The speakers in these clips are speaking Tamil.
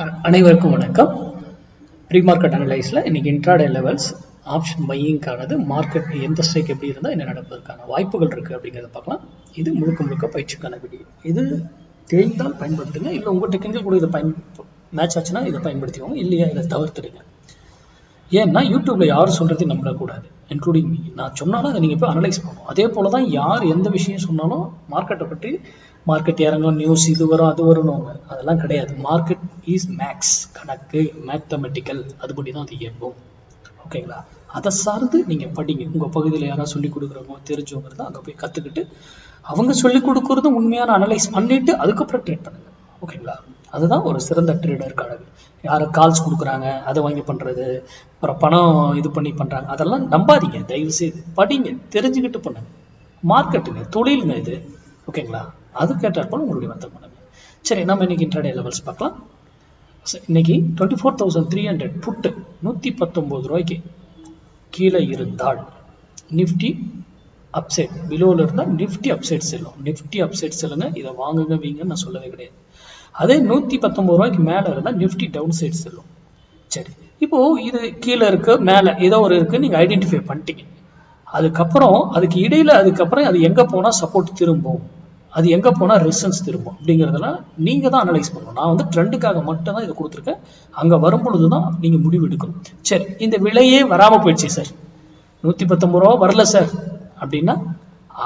அனைவருக்கும் வணக்கம். ப்ரீ மார்க்கெட் அனலைஸில் இன்னைக்கு இன்ட்ராடே லெவல்ஸ் ஆப்ஷன் பையிங்கானது மார்க்கெட் எந்த ஸ்ட்ரைக் எப்படி இருந்தால் என்ன நடப்பதற்கான வாய்ப்புகள் இருக்குது அப்படிங்கிறத பார்க்கலாம். இது முழுக்க பயிற்சிக்கான வீடியோ. இது தெரிந்தால் பயன்படுத்துங்க, இல்லை உங்கள் டெக்னிக்கல் கூட இதை மேட்ச் ஆச்சுன்னா இதை பயன்படுத்திக்கோங்க, இல்லையா இதை தவிர்த்துடுங்க. ஏன்னா யூடியூப்ல யாரும் சொல்றதையும் நம்பக்கூடாது, இன்க்ளூடிங் மீ. நான் சொன்னாலும் அதை நீங்கள் போய் அனலைஸ் பண்ணணும். அதே போல தான் யார் எந்த விஷயம் சொன்னாலும் மார்க்கெட்டை பற்றி மார்க்கெட் இறங்கும், நியூஸ் இது வரும் அது வரும்னு அதெல்லாம் கிடையாது. மார்க்கெட் இஸ் மேக்ஸ், கணக்கு, மேத்தமெட்டிக்கல், அதுபடி தான் அது இயங்கும். ஓகேங்களா? அதை சார்ந்து நீங்கள் படிங்க. உங்கள் பகுதியில் யாராவது சொல்லிக் கொடுக்குறவங்க தெரிஞ்சவங்க தான் அங்கே போய் கற்றுக்கிட்டு அவங்க சொல்லிக் கொடுக்குறது உண்மையான அனலைஸ் பண்ணிட்டு அதுக்கப்புறம் ட்ரேட் பண்ணுங்க. ஓகேங்களா? அதுதான் ஒரு சிறந்த ட்ரேடருக்கானது. யாரை கால்ஸ் கொடுக்குறாங்க அதை வாங்கி பண்ணுறது, அப்புறம் பணம் இது பண்ணி பண்ணுறாங்க, அதெல்லாம் நம்பாதீங்க. தயவு செய்து படிங்க, தெரிஞ்சுக்கிட்டு பண்ணுங்க. மார்க்கெட்டுங்க, தொழிலுங்க இது. ஓகேங்களா? அது கேட்டாற்போல் உங்களுடைய வர்த்தகம் பண்ணுங்க. சரி, நம்ம இன்னைக்கு இன்ட்ராடே லெவல்ஸ் பார்க்கலாம். இன்னைக்கு 24,300 புட்டு 119 ரூபாய்க்கு கீழே இருந்தால் நிஃப்டி அப்சைட், பிலோவில் இருந்தால் நிஃப்டி அப்சைட் செல்லும். நிஃப்டி அப்சைட் செல்லுங்க, இதை வாங்குங்க வீங்கன்னு நான் சொல்லவே கிடையாது. அதே 119 ரூபாய்க்கு மேலே இருந்தால் நிஃப்டி டவுன் சைட் செல்லும். சரி, இப்போ இது கீழே இருக்கு மேலே ஏதோ ஒரு இருக்கு, நீங்கள் ஐடென்டிஃபை பண்ணிட்டீங்க. அதுக்கப்புறம் அதுக்கு இடையில அதுக்கப்புறம் அது எங்கே போனால் சப்போர்ட் திரும்பும், அது எங்கே போனால் ரெசிஸ்டன்ஸ் திரும்பும் அப்படிங்கிறதெல்லாம் நீங்கள் தான் அனலைஸ் பண்ணணும். நான் வந்து ட்ரெண்டுக்காக மட்டும் தான் இதை கொடுத்துருக்கேன். அங்கே வரும்பொழுது தான் நீங்கள் முடிவு எடுக்கணும். சரி, இந்த விலையே வராமல் போயிடுச்சு சார், 119 ரூபா வரல சார் அப்படின்னா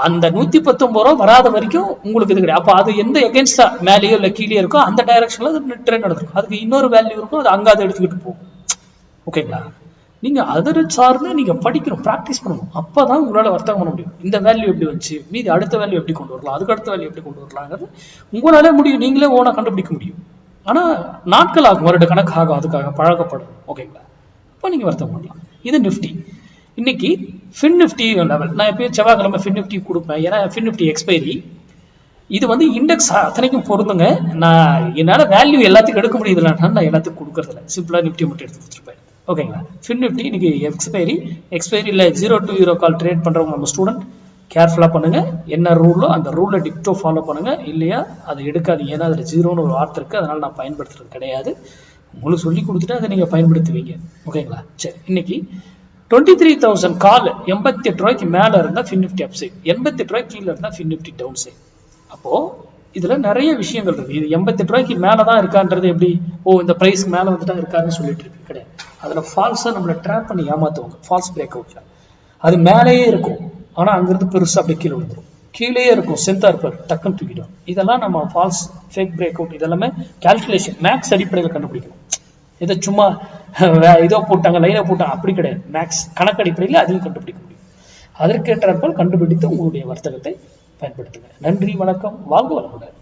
அந்த 119 ரூபா வராத வரைக்கும் உங்களுக்கு இது கிடையாது. அப்போ அது எந்த எகென்ஸ்டா மேலேயோ இல்லை கீழே இருக்கோ அந்த டைரக்ஷன்ல அது ட்ரெண்ட் நடக்கும். அதுக்கு இன்னொரு வேல்யூ இருக்கும், அது அங்கே அதை எடுத்துக்கிட்டு போகும். ஓகேங்களா? நீங்க அதை சார்ந்து நீங்க படிக்கணும், ப்ராக்டிஸ் பண்ணணும். அப்பதான் உங்களால வர்த்தகம் பண்ண முடியும். இந்த வேல்யூ எப்படி வந்துச்சு, மீதி அடுத்த வேல்யூ எப்படி கொண்டு வரலாம், அதுக்கு அடுத்த வேல்யூ எப்படி கொண்டு வரலாங்கிறது உங்களாலே முடியும். நீங்களே ஓனா கண்டுபிடிக்க முடியும். ஆனா நாட்கள் ஆகும், வருட கணக்கு ஆகும், அதுக்காக பழக்கப்படும். ஓகேங்களா? அப்போ நீங்க வர்த்தகம் பண்ணலாம். இது நிஃப்டி. இன்னைக்கு ஃபின் நிஃப்டி லெவல் நான் எப்பயும் செவ்வாய்க்கிழமை ஃபின் நிஃப்டி கொடுப்பேன். ஏன்னா ஃபின் நிஃப்டி எக்ஸ்பைரி இது வந்து இண்டெக்ஸ் அத்தனைக்கும் பொருந்துங்க. நான் என்னால் வேல்யூ எல்லாத்துக்கும் எடுக்க முடியுதுல, நான் எல்லாத்துக்கும் கொடுக்கறதில்ல, சிம்பிளாக நிஃப்டி மட்டும் எடுத்து கொடுத்துருப்பேன். ஓகேங்களா? ஃபின் நிஃப்டி இன்னைக்கு எக்ஸ்பைரியில் 0 to 0 கால் ட்ரேட் பண்ணுறவங்க நம்ம ஸ்டூடெண்ட் கேர்ஃபுல்லாக பண்ணுங்க. என்ன ரூலோ அந்த ரூலை டிக்டோ ஃபாலோ பண்ணுங்க, இல்லையா அதை எடுக்காதீங்க. ஏன்னா அதில் 0ன்னு ஒரு வார்த்தை இருக்குது, அதனால் நான் பயன்படுத்துறது கிடையாது. உங்களுக்கு சொல்லி கொடுத்துட்டு அதை நீங்கள் பயன்படுத்துவீங்க. ஓகேங்களா? சரி, இன்னைக்கு 23,000 கால் 88 ரூபாய்க்கு மேலே இருந்தால் ஃபின் நிஃப்டி அப்சைட், 88 ரூபாய்க்கு கீழே இருந்தால் ஃபின் நிஃப்டி டவுன் சைட். அப்போ இதுல நிறைய விஷயங்கள் இருக்கு. இது 88 ரூபாய்க்கு மேலதான் இருக்கான்றது எப்படி, இந்த பிரைஸ்க்கு மேல வந்துட்டா இருக்காருன்னு சொல்லிட்டு இருக்கு கிடையாது. அதுல ஃபால்ஸா நம்மள ட்ராப் பண்ணி ஏமாத்துவாங்க. ஃபால்ஸ் பிரேக் அவுட்ல அது மேலேயே இருக்கும், ஆனா அங்கிருந்து பெருசா அப்படி கீழே விழுந்துடும். கீழேயே இருக்கும், சென்டா இருப்பார், டக்குன்னு தூக்கிடும். இதெல்லாம் நம்ம ஃபால்ஸ் ஃபேக் பிரேக் அவுட், இதெல்லாமே கால்குலேஷன் மேக்ஸ் அடிப்படையில் கண்டுபிடிக்கணும். இதை சும்மா இதோ போட்டாங்க லைனை போட்டாங்க அப்படி கிடையாது. மேக்ஸ் கணக்கு அடிப்படையில் அதையும் கண்டுபிடிக்க முடியும். அதற்கேற்றாற்போல் கண்டுபிடித்து உங்களுடைய வர்த்தகத்தை பயன்படுத்துங்க. நன்றி, வணக்கம், வாழ்க வளமுடன்.